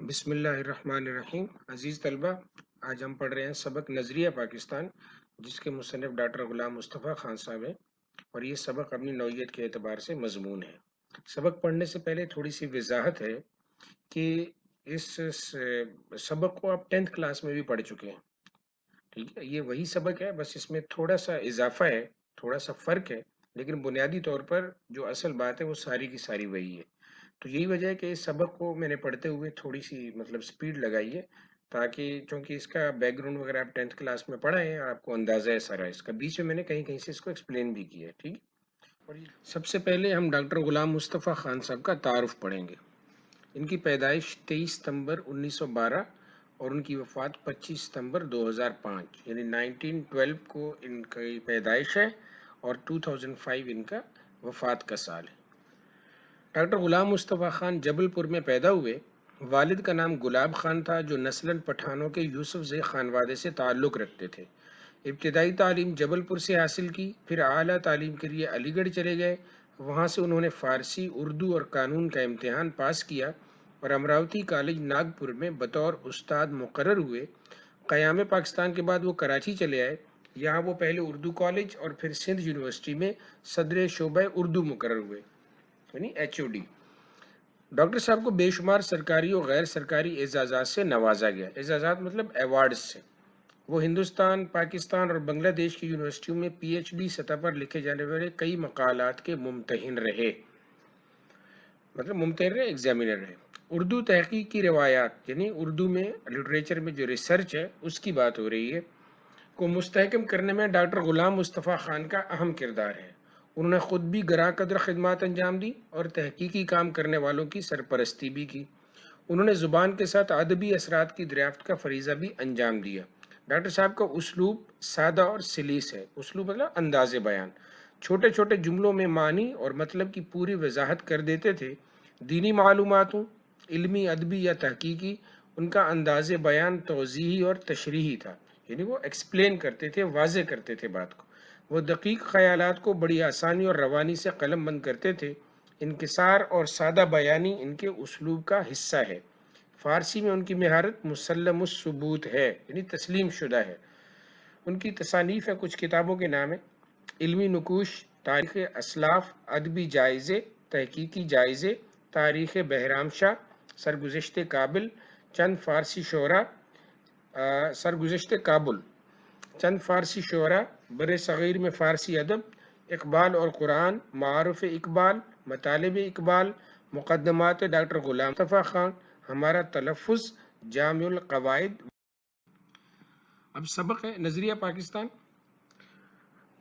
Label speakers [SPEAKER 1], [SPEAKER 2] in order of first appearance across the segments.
[SPEAKER 1] بسم اللہ الرحمن الرحیم۔ عزیز طلبہ، آج ہم پڑھ رہے ہیں سبق نظریہ پاکستان، جس کے مصنف ڈاکٹر غلام مصطفیٰ خان صاحب ہیں، اور یہ سبق اپنی نوعیت کے اعتبار سے مضمون ہے۔ سبق پڑھنے سے پہلے تھوڑی سی وضاحت ہے کہ اس سبق کو آپ 10th کلاس میں بھی پڑھ چکے ہیں، ٹھیک ہے؟ یہ وہی سبق ہے، بس اس میں تھوڑا سا اضافہ ہے، تھوڑا سا فرق ہے، لیکن بنیادی طور پر جو اصل بات ہے وہ ساری کی ساری وہی ہے۔ تو یہی وجہ ہے کہ اس سبق کو میں نے پڑھتے ہوئے تھوڑی سی سپیڈ لگائی ہے، تاکہ چونکہ اس کا بیک گراؤنڈ وغیرہ آپ 10th کلاس میں پڑھا ہے اور آپ کو اندازہ ہے سارا اس کا، بیچ میں میں نے کہیں کہیں سے اس کو ایکسپلین بھی کیا ہے، ٹھیک۔ اور سب سے پہلے ہم ڈاکٹر غلام مصطفیٰ خان صاحب کا تعارف پڑھیں گے۔ ان کی پیدائش 23 ستمبر 1912 اور ان کی وفات 25 ستمبر 2005، یعنی 1912 کو ان کی پیدائش ہے اور 2005 ان کا وفات کا سال ہے۔ ڈاکٹر غلام مصطفیٰ خان جبل پور میں پیدا ہوئے۔ والد کا نام گلاب خان تھا، جو نسلاً پٹھانوں کے یوسف زئی خانوادے سے تعلق رکھتے تھے۔ ابتدائی تعلیم جبل پور سے حاصل کی، پھر اعلیٰ تعلیم کے لیے علی گڑھ چلے گئے۔ وہاں سے انہوں نے فارسی، اردو اور قانون کا امتحان پاس کیا اور امراوتی کالج ناگپور میں بطور استاد مقرر ہوئے۔ قیام پاکستان کے بعد وہ کراچی چلے آئے۔ یہاں وہ پہلے اردو کالج اور پھر سندھ یونیورسٹی میں صدر شعبہ اردو مقرر ہوئے، یعنی HOD۔ ڈاکٹر صاحب کو بے شمار سرکاری اور غیر سرکاری اعزازات سے نوازا گیا۔ اعزازات مطلب ایوارڈز سے۔ وہ ہندوستان، پاکستان اور بنگلہ دیش کی یونیورسٹیوں میں PhD سطح پر لکھے جانے والے کئی مقالات کے ممتحن رہے، مطلب ممتحن رہے، ایگزامینر رہے۔ اردو تحقیق کی روایات، یعنی اردو میں لٹریچر میں جو ریسرچ ہے اس کی بات ہو رہی ہے، کو مستحکم کرنے میں ڈاکٹر غلام مصطفیٰ خان کا اہم کردار ہے۔ انہوں نے خود بھی گراں قدر خدمات انجام دی اور تحقیقی کام کرنے والوں کی سرپرستی بھی کی۔ انہوں نے زبان کے ساتھ ادبی اثرات کی دریافت کا فریضہ بھی انجام دیا۔ ڈاکٹر صاحب کا اسلوب سادہ اور سلیس ہے۔ اسلوب مطلب انداز بیان، چھوٹے چھوٹے جملوں میں معنی اور مطلب کی پوری وضاحت کر دیتے تھے۔ دینی معلوماتوں، علمی، ادبی یا تحقیقی، ان کا انداز بیان توضیحی اور تشریحی تھا، یعنی وہ ایکسپلین کرتے تھے، واضح کرتے تھے بات کو۔ وہ دقیق خیالات کو بڑی آسانی اور روانی سے قلم بند کرتے تھے۔ انکسار اور سادہ بیانی ان کے اسلوب کا حصہ ہے۔ فارسی میں ان کی مہارت مسلم الثبوت ہے، یعنی تسلیم شدہ ہے۔ ان کی تصانیف ہیں، کچھ کتابوں کے نام ہیں: علمی نقوش، تاریخ اسلاف، ادبی جائزے، تحقیقی جائزے، تاریخ بہرام شاہ، سرگزشت کابل، چند فارسی شعرا، سرگزشت کابل، چند فارسی شعرا، بر صغیر میں فارسی ادب، اقبال اور قرآن، معارف اقبال، مطالب اقبال، مقدمات ڈاکٹر غلام مصطفیٰ خان، ہمارا تلفظ، جامع القواعد۔ اب سبق ہے نظریہ پاکستان۔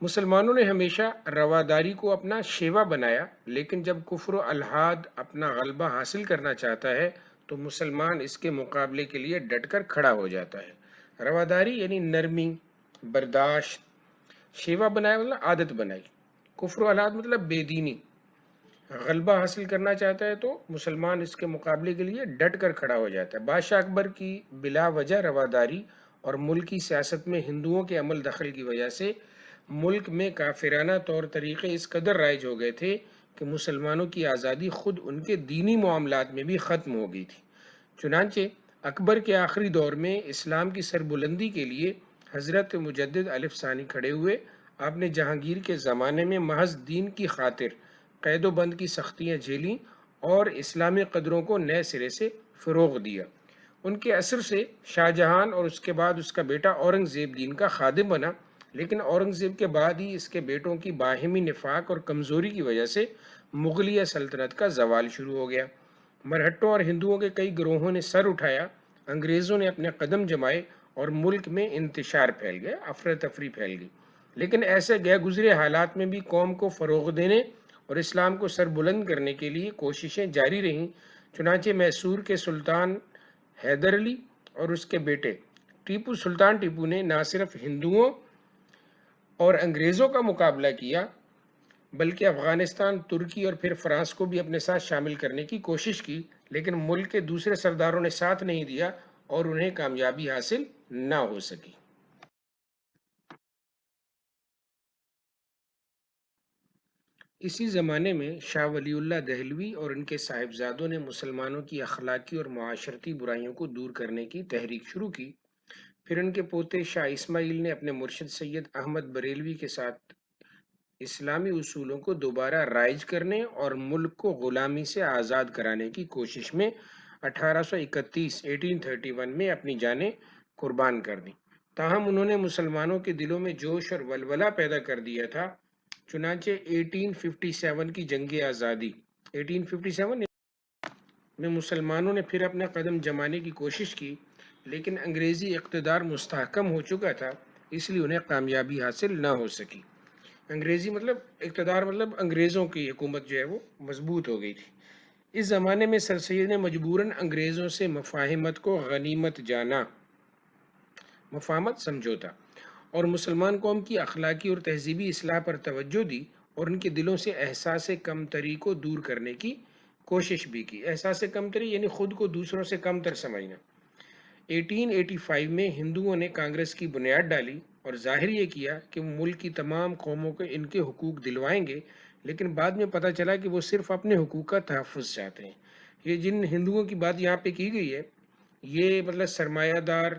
[SPEAKER 1] مسلمانوں نے ہمیشہ رواداری کو اپنا شیوا بنایا، لیکن جب کفر و الحاد اپنا غلبہ حاصل کرنا چاہتا ہے تو مسلمان اس کے مقابلے کے لیے ڈٹ کر کھڑا ہو جاتا ہے۔ رواداری یعنی نرمی، برداشت۔ شیوا بنایا مطلب عادت بنائی۔ کفر و الحاد مطلب بے دینی۔ غلبہ حاصل کرنا چاہتا ہے تو مسلمان اس کے مقابلے کے لیے ڈٹ کر کھڑا ہو جاتا ہے۔ بادشاہ اکبر کی بلا وجہ رواداری اور ملکی سیاست میں ہندوؤں کے عمل دخل کی وجہ سے ملک میں کافرانہ طور طریقے اس قدر رائج ہو گئے تھے کہ مسلمانوں کی آزادی خود ان کے دینی معاملات میں بھی ختم ہو گئی تھی۔ چنانچہ اکبر کے آخری دور میں اسلام کی سربلندی کے لیے حضرت مجدد الف ثانی کھڑے ہوئے۔ آپ نے جہانگیر کے زمانے میں محض دین کی خاطر قید و بند کی سختیاں جھیلیں اور اسلامی قدروں کو نئے سرے سے فروغ دیا۔ ان کے اثر سے شاہ جہان اور اس کے بعد اس کا بیٹا اورنگزیب دین کا خادم بنا، لیکن اورنگزیب کے بعد ہی اس کے بیٹوں کی باہمی نفاق اور کمزوری کی وجہ سے مغلیہ سلطنت کا زوال شروع ہو گیا۔ مرہٹوں اور ہندوؤں کے کئی گروہوں نے سر اٹھایا، انگریزوں نے اپنے قدم جمائے اور ملک میں انتشار پھیل گیا، افراتفری پھیل گئی۔ لیکن ایسے گئے گزرے حالات میں بھی قوم کو فروغ دینے اور اسلام کو سر بلند کرنے کے لیے کوششیں جاری رہیں۔ چنانچہ میسور کے سلطان حیدر علی اور اس کے بیٹے سلطان ٹیپو نے نہ صرف ہندوؤں اور انگریزوں کا مقابلہ کیا، بلکہ افغانستان، ترکی اور پھر فرانس کو بھی اپنے ساتھ شامل کرنے کی کوشش کی، لیکن ملک کے دوسرے سرداروں نے ساتھ نہیں دیا اور انہیں کامیابی حاصل نہ ہو سکی۔ اسی زمانے میں شاہ ولی اللہ دہلوی اور ان کے صاحبزادوں نے مسلمانوں کی اخلاقی اور معاشرتی برائیوں کو دور کرنے کی تحریک شروع کی۔ پھر ان کے پوتے شاہ اسماعیل نے اپنے مرشد سید احمد بریلوی کے ساتھ اسلامی اصولوں کو دوبارہ رائج کرنے اور ملک کو غلامی سے آزاد کرانے کی کوشش میں 1831 میں اپنی جانیں قربان کر دیں۔ تاہم انہوں نے مسلمانوں کے دلوں میں جوش اور ولولہ پیدا کر دیا تھا۔ چنانچہ 1857 کی جنگ آزادی 1857 میں مسلمانوں نے پھر اپنا قدم جمانے کی کوشش کی، لیکن انگریزی اقتدار مستحکم ہو چکا تھا، اس لیے انہیں کامیابی حاصل نہ ہو سکی۔ انگریزی مطلب اقتدار، مطلب انگریزوں کی حکومت جو ہے وہ مضبوط ہو گئی تھی۔ اس زمانے میں سر سید نے مجبوراً انگریزوں سے مفاہمت کو غنیمت جانا، مفاہمت سمجھوتا، اور مسلمان قوم کی اخلاقی اور تہذیبی اصلاح پر توجہ دی اور ان کے دلوں سے احساس کمتری کو دور کرنے کی کوشش بھی کی۔ احساس کمتری یعنی خود کو دوسروں سے کم تر سمجھنا۔ 1885 میں ہندوؤں نے کانگریس کی بنیاد ڈالی اور ظاہر یہ کیا کہ وہ ملک کی تمام قوموں کو ان کے حقوق دلوائیں گے، لیکن بعد میں پتہ چلا کہ وہ صرف اپنے حقوق کا تحفظ چاہتے ہیں۔ یہ جن ہندوؤں کی بات یہاں پہ کی گئی ہے، یہ مطلب سرمایہ دار،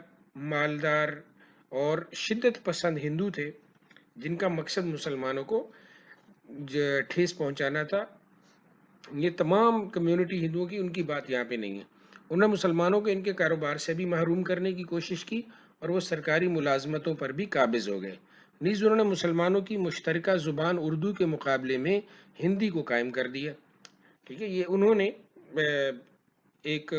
[SPEAKER 1] مالدار اور شدت پسند ہندو تھے، جن کا مقصد مسلمانوں کو ٹھیس پہنچانا تھا۔ یہ تمام کمیونٹی ہندوؤں کی، ان کی بات یہاں پہ نہیں ہے۔ انہوں نے مسلمانوں کو ان کے کاروبار سے بھی محروم کرنے کی کوشش کی اور وہ سرکاری ملازمتوں پر بھی قابض ہو گئے۔ نیز انہوں نے مسلمانوں کی مشترکہ زبان اردو کے مقابلے میں ہندی کو قائم کر دیا۔ ٹھیک ہے، یہ انہوں نے ایک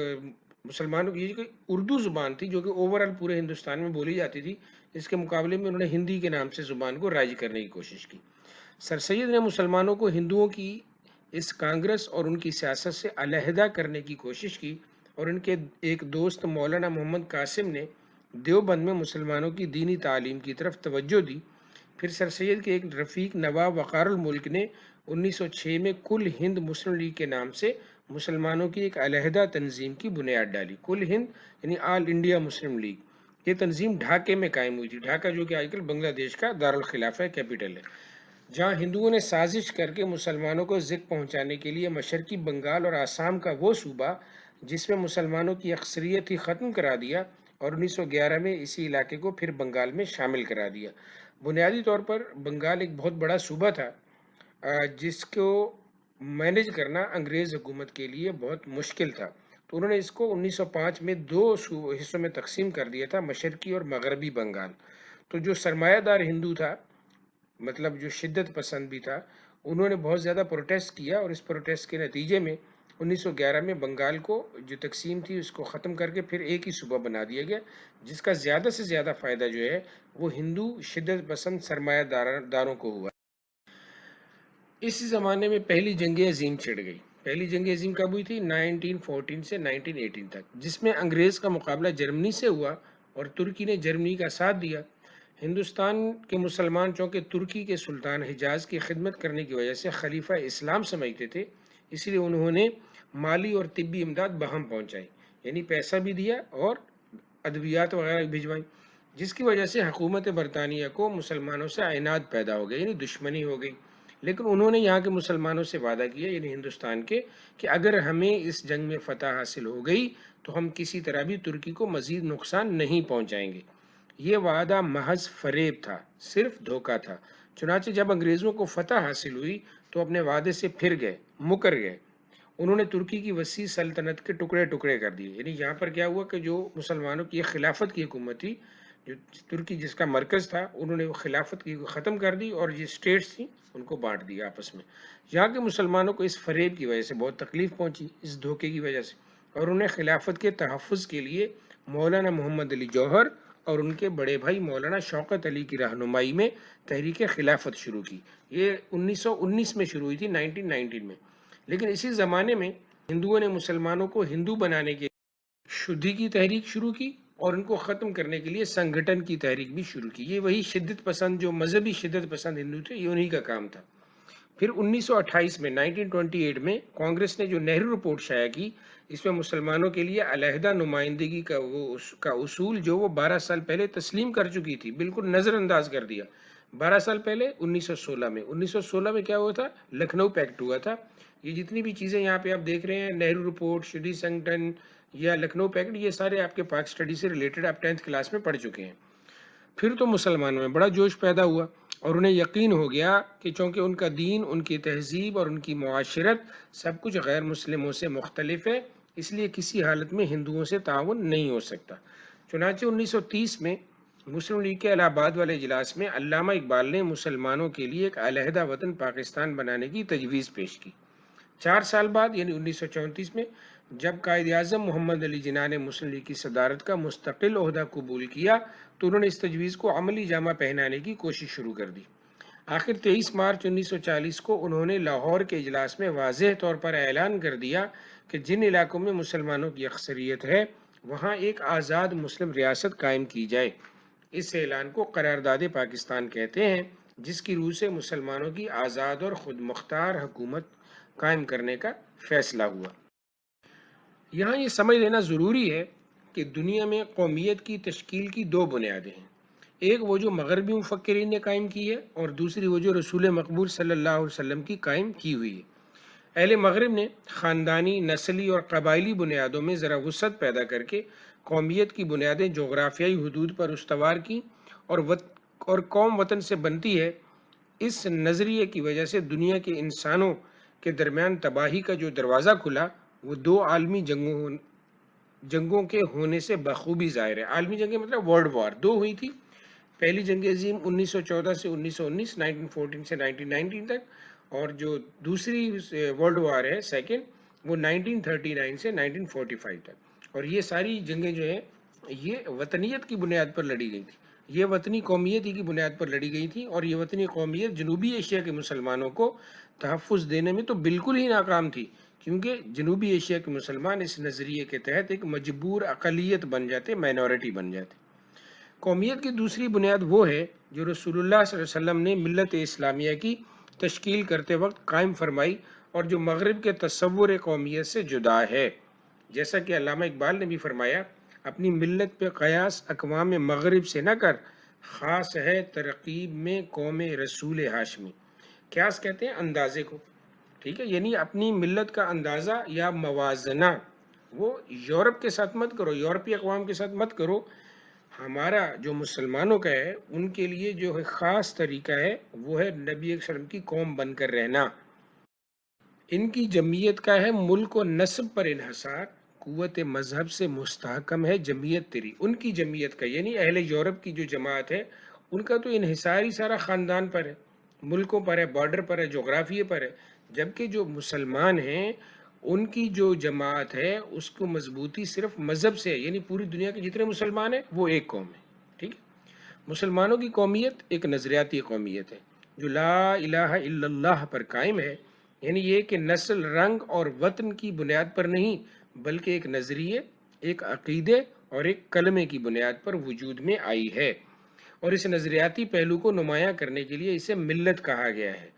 [SPEAKER 1] مسلمانوں کی یہ اردو زبان تھی جو کہ اوورآل پورے ہندوستان میں بولی جاتی تھی، اس کے مقابلے میں انہوں نے ہندی کے نام سے زبان کو رائج کرنے کی کوشش کی۔ سر سید نے مسلمانوں کو ہندوؤں کی اس کانگریس اور ان کی سیاست سے علیحدہ کرنے کی کوشش کی، اور ان کے ایک دوست مولانا محمد قاسم نے دیوبند میں مسلمانوں کی دینی تعلیم کی طرف توجہ دی۔ پھر سر سید کے ایک رفیق نواب وقار الملک نے 1906 میں کل ہند مسلم لیگ کے نام سے مسلمانوں کی ایک علیحدہ تنظیم کی بنیاد ڈالی۔ کل ہند یعنی آل انڈیا مسلم لیگ۔ یہ تنظیم ڈھاکے میں قائم ہوئی تھی، ڈھاکہ جو کہ آج کل بنگلہ دیش کا دارالخلافہ ہے، کیپٹل ہے، جہاں ہندوؤں نے سازش کر کے مسلمانوں کو ذکر پہنچانے کے لیے مشرقی بنگال اور آسام کا وہ صوبہ جس میں مسلمانوں کی اکثریت ہی ختم کرا دیا، اور 1911 میں اسی علاقے کو پھر بنگال میں شامل کرا دیا۔ بنیادی طور پر بنگال ایک بہت بڑا صوبہ تھا جس کو مینیج کرنا انگریز حکومت کے لیے بہت مشکل تھا، تو انہوں نے اس کو 1905 میں دو حصوں میں تقسیم کر دیا تھا، مشرقی اور مغربی بنگال۔ تو جو سرمایہ دار ہندو تھا، مطلب جو شدت پسند بھی تھا، انہوں نے بہت زیادہ پروٹیسٹ کیا، اور اس پروٹیسٹ کے نتیجے میں 1911 میں بنگال کو جو تقسیم تھی اس کو ختم کر کے پھر ایک ہی صوبہ بنا دیا گیا، جس کا زیادہ سے زیادہ فائدہ جو ہے وہ ہندو شدت پسند سرمایہ داروں کو ہوا۔ اسی زمانے میں پہلی جنگ عظیم چھڑ گئی۔ پہلی جنگ عظیم کب ہوئی تھی؟ 1914 سے 1918 تک، جس میں انگریز کا مقابلہ جرمنی سے ہوا اور ترکی نے جرمنی کا ساتھ دیا۔ ہندوستان کے مسلمان چونکہ ترکی کے سلطان حجاز کی خدمت کرنے کی وجہ سے خلیفہ اسلام سمجھتے تھے، اس لیے انہوں نے مالی اور طبی امداد باہم پہنچائی، یعنی پیسہ بھی دیا اور ادویات وغیرہ بھجوائیں، جس کی وجہ سے حکومت برطانیہ کو مسلمانوں سے عناد پیدا ہو گئی، یعنی دشمنی ہو گئی۔ لیکن انہوں نے یہاں کے مسلمانوں سے وعدہ کیا، یعنی ہندوستان کے، کہ اگر ہمیں اس جنگ میں فتح حاصل ہو گئی تو ہم کسی طرح بھی ترکی کو مزید نقصان نہیں پہنچائیں گے۔ یہ وعدہ محض فریب تھا، صرف دھوکہ تھا۔ چنانچہ جب انگریزوں کو فتح حاصل ہوئی تو اپنے وعدے سے پھر گئے، مکر گئے۔ انہوں نے ترکی کی وسیع سلطنت کے ٹکڑے ٹکڑے کر دیے، یعنی یہاں پر کیا ہوا کہ جو مسلمانوں کی خلافت کی حکومت تھی، جو ترکی جس کا مرکز تھا، انہوں نے وہ خلافت کی ختم کر دی اور یہ اسٹیٹس تھیں ان کو بانٹ دیا آپس میں۔ یہاں کے مسلمانوں کو اس فریب کی وجہ سے بہت تکلیف پہنچی، اس دھوکے کی وجہ سے، اور انہیں خلافت کے تحفظ کے لیے مولانا محمد علی جوہر اور ان کے بڑے بھائی مولانا شوکت علی کی رہنمائی میں تحریک خلافت شروع کی۔ یہ 1919 میں شروع ہوئی تھی، 1919 میں۔ لیکن اسی زمانے میں ہندوؤں نے مسلمانوں کو ہندو بنانے کے شدھی کی تحریک شروع کی اور ان کو ختم کرنے کے لیے سنگھٹن کی تحریک بھی شروع کی۔ یہ وہی شدت پسند، جو مذہبی شدت پسند ہندو تھے، یہ انہی کا کام تھا۔ پھر 1928 میں 1928 میں کانگریس نے جو نہرو رپورٹ شائع کی، اس میں مسلمانوں کے لیے علیحدہ نمائندگی کا اصول جو وہ 12 سال پہلے تسلیم کر چکی تھی، بالکل نظر انداز کر دیا۔ 12 سال پہلے 1916 میں 1916 میں کیا ہوا تھا؟ لکھنؤ پیکٹ ہوا تھا. یہ جتنی بھی چیزیں یہاں پہ آپ دیکھ رہے ہیں، نہرو رپورٹ، شری سنگٹن یا لکھنؤ پیکٹ، یہ سارے آپ کے پاک اسٹڈی سے ریلیٹڈ آپ 10th کلاس میں پڑھ چکے ہیں. پھر تو مسلمانوں میں بڑا جوش پیدا ہوا اور انہیں یقین ہو گیا کہ چونکہ ان کا دین، ان کی تہذیب اور ان کی معاشرت سب کچھ غیر مسلموں سے مختلف ہے، اس لیے کسی حالت میں ہندوؤں سے تعاون نہیں ہو سکتا. چنانچہ 1930 میں مسلم لیگ کے الہ آباد والے اجلاس میں علامہ اقبال نے مسلمانوں کے لیے ایک علیحدہ وطن پاکستان بنانے کی تجویز پیش کی. 4 سال بعد یعنی 1934 میں جب قائد اعظم محمد علی جناح نے مسلم لیگ کی صدارت کا مستقل عہدہ قبول کیا تو انہوں نے اس تجویز کو عملی جامہ پہنانے کی کوشش شروع کر دی. آخر 23 مارچ 1940 کو انہوں نے لاہور کے اجلاس میں واضح طور پر اعلان کر دیا کہ جن علاقوں میں مسلمانوں کی اکثریت ہے وہاں ایک آزاد مسلم ریاست قائم کی جائے. اس اعلان کو قرارداد پاکستان کہتے ہیں، جس کی روح سے مسلمانوں کی آزاد اور خود مختار حکومت قائم کرنے کا فیصلہ ہوا. یہاں یہ سمجھ لینا ضروری ہے کہ دنیا میں قومیت کی تشکیل کی 2 بنیادیں ہیں. ایک وہ جو مغربی مفکرین نے قائم کی ہے، اور دوسری وہ جو رسول مقبول صلی اللہ علیہ وسلم کی قائم کی ہوئی ہے. اہل مغرب نے خاندانی، نسلی اور قبائلی بنیادوں میں ذرا وسعت پیدا کر کے قومیت کی بنیادیں جغرافیائی حدود پر استوار کی اور قوم وطن سے بنتی ہے. اس نظریے کی وجہ سے دنیا کے انسانوں کے درمیان تباہی کا جو دروازہ کھلا وہ 2 عالمی جنگوں کے ہونے سے بخوبی ظاہر ہے. عالمی جنگیں مطلب ورلڈ وار 2 ہوئی تھی. پہلی جنگ عظیم 1914 سے 1919، 1914 سے 1919 تک، اور جو دوسری ورلڈ وار ہے سیکنڈ وہ 1939 سے 1945 تک. اور یہ ساری جنگیں جو ہیں یہ وطنیت کی بنیاد پر لڑی گئی تھی، یہ وطنی قومیت ہی کی بنیاد پر لڑی گئی تھی. اور یہ وطنی قومیت جنوبی ایشیا کے مسلمانوں کو تحفظ دینے میں تو بالکل ہی ناکام تھی، کیونکہ جنوبی ایشیا کے مسلمان اس نظریے کے تحت ایک مجبور اقلیت بن جاتے، مائنورٹی بن جاتے. قومیت کی دوسری بنیاد وہ ہے جو رسول اللہ صلی اللہ علیہ وسلم نے ملت اسلامیہ کی تشکیل کرتے وقت قائم فرمائی اور جو مغرب کے تصور قومیت سے جدا ہے. جیسا کہ علامہ اقبال نے بھی فرمایا، اپنی ملت پہ قیاس اقوام مغرب سے نہ کر، خاص ہے ترقیب میں قوم رسول ہاشمی. قیاس کہتے ہیں اندازے کو، ٹھیک ہے، یعنی اپنی ملت کا اندازہ یا موازنہ وہ یورپ کے ساتھ مت کرو، یورپی اقوام کے ساتھ مت کرو. ہمارا جو مسلمانوں کا ہے ان کے لیے جو خاص طریقہ ہے وہ ہے نبی صلی اللہ علیہ وسلم کی قوم بن کر رہنا. ان کی جمعیت کا ہے ملک و نسب پر انحصار، قوت مذہب سے مستحکم ہے جمعیت تیری. ان کی جمعیت کا یعنی اہل یورپ کی جو جماعت ہے ان کا تو انحصار ہی سارا خاندان پر ہے، ملکوں پر ہے، بارڈر پر ہے، جغرافیے پر ہے. جبکہ جو مسلمان ہیں ان کی جو جماعت ہے اس کو مضبوطی صرف مذہب سے ہے، یعنی پوری دنیا کے جتنے مسلمان ہیں وہ ایک قوم ہے. ٹھیک ہے، مسلمانوں کی قومیت ایک نظریاتی قومیت ہے جو لا الہ الا اللہ پر قائم ہے، یعنی یہ کہ نسل، رنگ اور وطن کی بنیاد پر نہیں بلکہ ایک نظریے، ایک عقیدے اور ایک کلمے کی بنیاد پر وجود میں آئی ہے. اور اس نظریاتی پہلو کو نمایاں کرنے کے لیے اسے ملت کہا گیا ہے.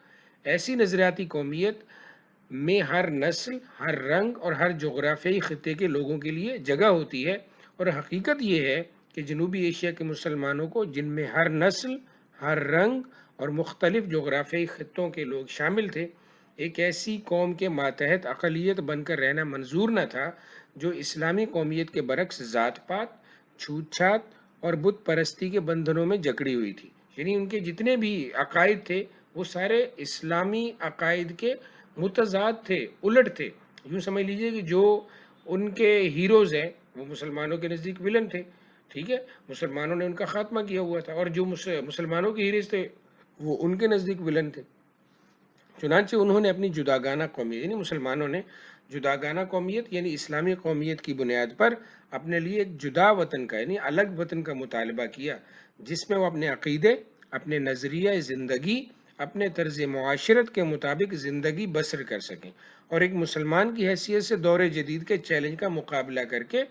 [SPEAKER 1] ایسی نظریاتی قومیت میں ہر نسل، ہر رنگ اور ہر جغرافیائی خطے کے لوگوں کے لیے جگہ ہوتی ہے. اور حقیقت یہ ہے کہ جنوبی ایشیا کے مسلمانوں کو، جن میں ہر نسل، ہر رنگ اور مختلف جغرافیائی خطوں کے لوگ شامل تھے، ایک ایسی قوم کے ماتحت اقلیت بن کر رہنا منظور نہ تھا جو اسلامی قومیت کے برعکس ذات پات، چھوت چھات اور بت پرستی کے بندھنوں میں جکڑی ہوئی تھی. یعنی ان کے جتنے بھی عقائد تھے وہ سارے اسلامی عقائد کے متضاد تھے، الٹ تھے. یوں سمجھ لیجئے کہ جو ان کے ہیروز ہیں وہ مسلمانوں کے نزدیک ولن تھے، ٹھیک ہے، مسلمانوں نے ان کا خاتمہ کیا ہوا تھا، اور جو مسلمانوں کے ہیروز تھے وہ ان کے نزدیک ولن تھے. چنانچہ انہوں نے اپنی جداگانہ قومیت، یعنی مسلمانوں نے جداگانہ قومیت یعنی اسلامی قومیت کی بنیاد پر اپنے لیے ایک جدا وطن کا یعنی الگ وطن کا مطالبہ کیا، جس میں وہ اپنے عقیدے، اپنے نظریہ زندگی، اپنے طرز معاشرت کے مطابق زندگی بسر کر سکیں اور ایک مسلمان کی حیثیت سے دور جدید کے چیلنج کا مقابلہ کر کے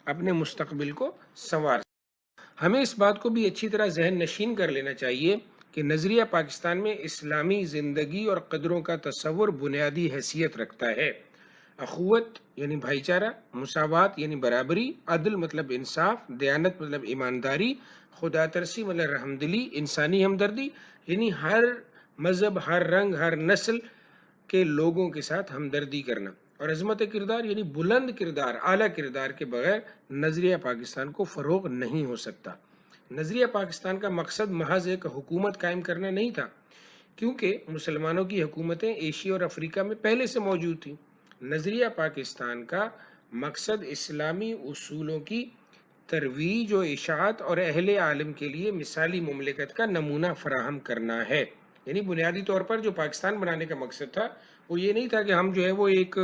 [SPEAKER 1] اپنے مستقبل کو سنوار سکیں. ہمیں اس بات کو بھی اچھی طرح ذہن نشین کر لینا چاہیے کہ نظریہ پاکستان میں اسلامی زندگی اور قدروں کا تصور بنیادی حیثیت رکھتا ہے. اخوت یعنی بھائی چارہ، مساوات یعنی برابری، عدل مطلب انصاف، دیانت مطلب ایمانداری، خدا ترسی مطلب رحمدلی، انسانی ہمدردی، یعنی ہر مذہب، ہر رنگ، ہر نسل کے لوگوں کے ساتھ ہمدردی کرنا، اور عظمت کردار یعنی بلند کردار، اعلیٰ کردار کے بغیر نظریہ پاکستان کو فروغ نہیں ہو سکتا۔ نظریہ پاکستان کا مقصد محض ایک حکومت قائم کرنا نہیں تھا، کیونکہ مسلمانوں کی حکومتیں ایشیا اور افریقہ میں پہلے سے موجود تھیں۔ نظریہ پاکستان کا مقصد اسلامی اصولوں کی ترویج و اشاعت اور اہل عالم کے لیے مثالی مملکت کا نمونہ فراہم کرنا ہے۔ یعنی بنیادی طور پر جو پاکستان بنانے کا مقصد تھا وہ یہ نہیں تھا کہ ہم جو ہے وہ ایک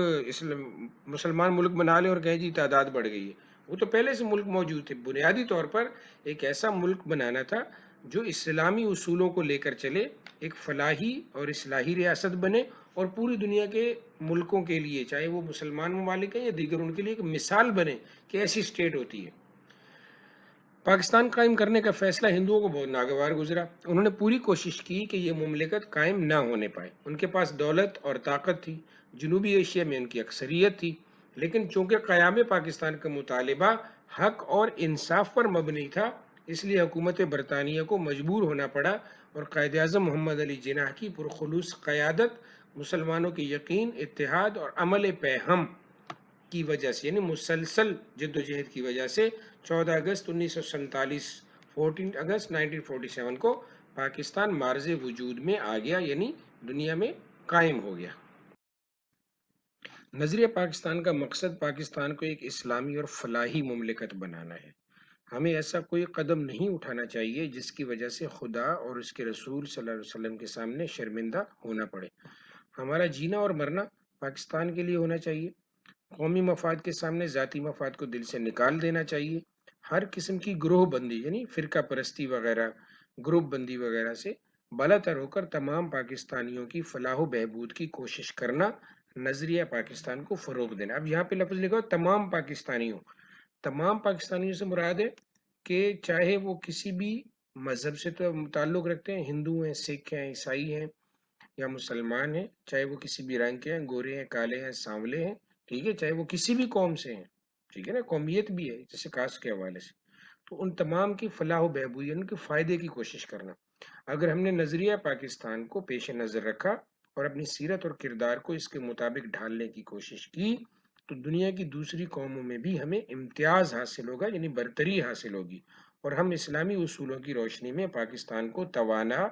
[SPEAKER 1] مسلمان ملک بنا لیں اور کہیں جی تعداد بڑھ گئی ہے، وہ تو پہلے سے ملک موجود تھے۔ بنیادی طور پر ایک ایسا ملک بنانا تھا جو اسلامی اصولوں کو لے کر چلے، ایک فلاحی اور اصلاحی ریاست بنے، اور پوری دنیا کے ملکوں کے لیے، چاہے وہ مسلمان ممالک ہیں یا دیگر، ان کے لیے ایک مثال بنے کہ ایسی اسٹیٹ ہوتی ہے۔ پاکستان قائم کرنے کا فیصلہ ہندوؤں کو بہت ناگوار گزرا۔ انہوں نے پوری کوشش کی کہ یہ مملکت قائم نہ ہونے پائے۔ ان کے پاس دولت اور طاقت تھی، جنوبی ایشیا میں ان کی اکثریت تھی، لیکن چونکہ قیام پاکستان کا مطالبہ حق اور انصاف پر مبنی تھا، اس لیے حکومت برطانیہ کو مجبور ہونا پڑا، اور قائد اعظم محمد علی جناح کی پرخلوص قیادت، مسلمانوں کے یقین، اتحاد اور عمل پیہم کی وجہ سے، یعنی مسلسل جد و جہد کی وجہ سے، 14 اگست 1947 14 اگست 1947 کو پاکستان معرض وجود میں آ گیا، یعنی دنیا میں قائم ہو گیا۔ نظریہ پاکستان کا مقصد پاکستان کو ایک اسلامی اور فلاحی مملکت بنانا ہے۔ ہمیں ایسا کوئی قدم نہیں اٹھانا چاہیے جس کی وجہ سے خدا اور اس کے رسول صلی اللہ علیہ وسلم کے سامنے شرمندہ ہونا پڑے۔ ہمارا جینا اور مرنا پاکستان کے لیے ہونا چاہیے۔ قومی مفاد کے سامنے ذاتی مفاد کو دل سے نکال دینا چاہیے۔ ہر قسم کی گروہ بندی یعنی فرقہ پرستی وغیرہ، گروپ بندی وغیرہ سے بالاتر ہو کر تمام پاکستانیوں کی فلاح و بہبود کی کوشش کرنا، نظریہ پاکستان کو فروغ دینا۔ اب یہاں پہ لفظ لکھو تمام پاکستانیوں۔ تمام پاکستانیوں سے مراد ہے کہ چاہے وہ کسی بھی مذہب سے تو تعلق رکھتے ہیں، ہندو ہیں، سکھ ہیں، عیسائی ہیں یا مسلمان ہیں، چاہے وہ کسی بھی رنگ کے ہیں، گورے ہیں، کالے ہیں، سانولے ہیں، ٹھیک ہے، چاہے وہ کسی بھی قوم سے ہیں، ٹھیک ہے نا، قومیت بھی ہے جیسے کاسٹ کے حوالے سے، تو ان تمام کی فلاح و بہبود، ان کے فائدے کی کوشش کرنا۔ اگر ہم نے نظریہ پاکستان کو پیش نظر رکھا اور اپنی سیرت اور کردار کو اس کے مطابق ڈھالنے کی کوشش کی، تو دنیا کی دوسری قوموں میں بھی ہمیں امتیاز حاصل ہوگا، یعنی برتری حاصل ہوگی، اور ہم اسلامی اصولوں کی روشنی میں پاکستان کو توانا،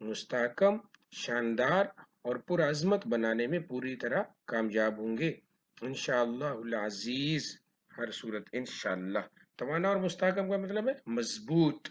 [SPEAKER 1] مستحکم، شاندار اور پرعظمت بنانے میں پوری طرح کامیاب ہوں گے انشاءاللہ العزیز۔ ہر صورت انشاءاللہ۔ توانا اور مستحکم کا مطلب ہے مضبوط۔